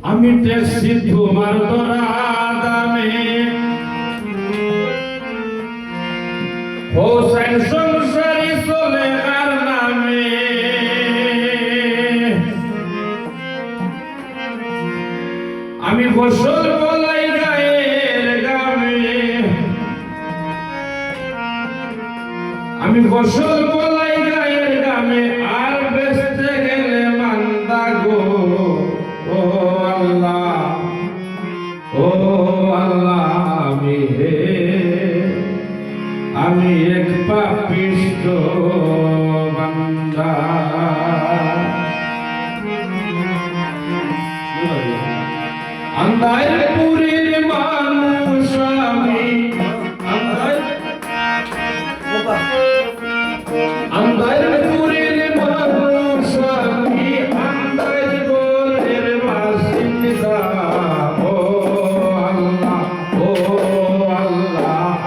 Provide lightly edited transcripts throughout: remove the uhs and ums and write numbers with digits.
আমি টেসি তোমার দরা দামে হোসেন সংসারী চলে আর নামে আমি ফসল বলাই গায়ের গামে আমি ফসল বলাই গায়ের গামে আর বেচতে গেলে মান্দা গো ও আল্লাহ আমি এক পাপিষ্ঠ বান্দা আন্দারপুরের মানুষ আমি আন্দারপুরের মানুষ আমি আন্দারপুরের বাসিন্দা ও আল্লাহ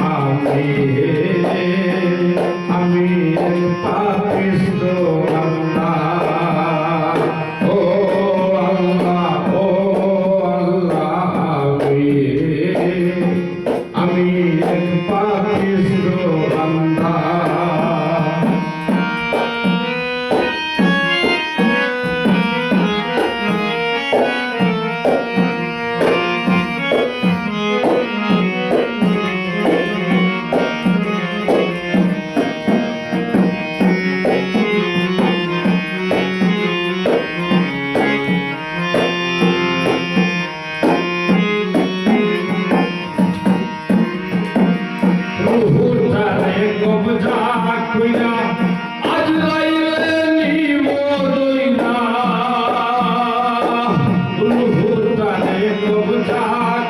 আমি এক পাপিষ্ঠ বান্দা ও আমি এক পাপিষ্ঠ বান্দা আজ লাইলে নিমো দইনা উলহুদানে কবজা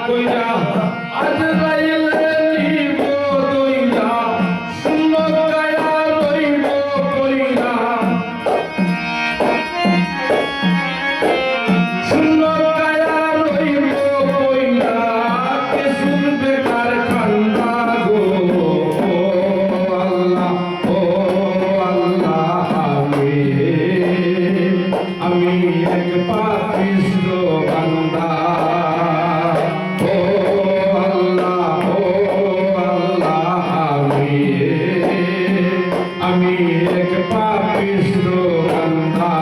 কইরা আজ লাইলে নিমো দইনা শুনো কায়া রইব কইরা শুনো কায়া রইব কইরা কে শুনবে কার কান্না গো আমি এক পাপিষ্ঠ বান্দা ও আল্লাহ আমি এক পাপিষ্ঠ বান্দা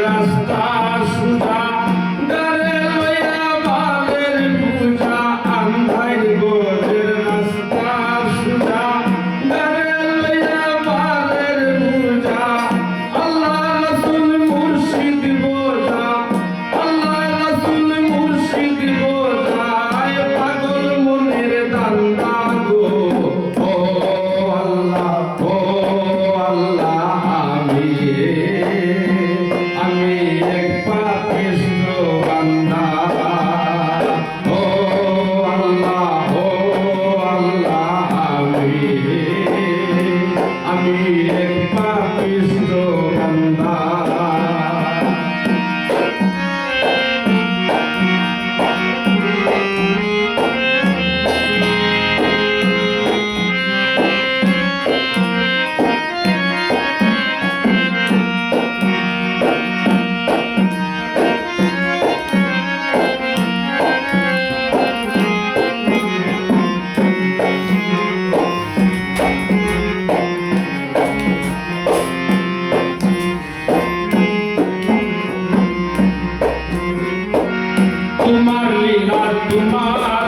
রাস্তা সুজা গারে লইয়া বালের পূজা আন্ধার গোরের রাস্তা সুজা গারে লইয়া বালের পূজা আল্লাহ রাসূল মুর্শিদ বোঝা আল্লাহ রাসূল মুর্শিদ বোঝা পাগল মনের দান্দা গো ও আল্লাহ আমি এক পাপিষ্ঠ বান্দা ও আল্লাহ আমি এক পাপিষ্ঠ বান্দা তোমার লীলা তোমার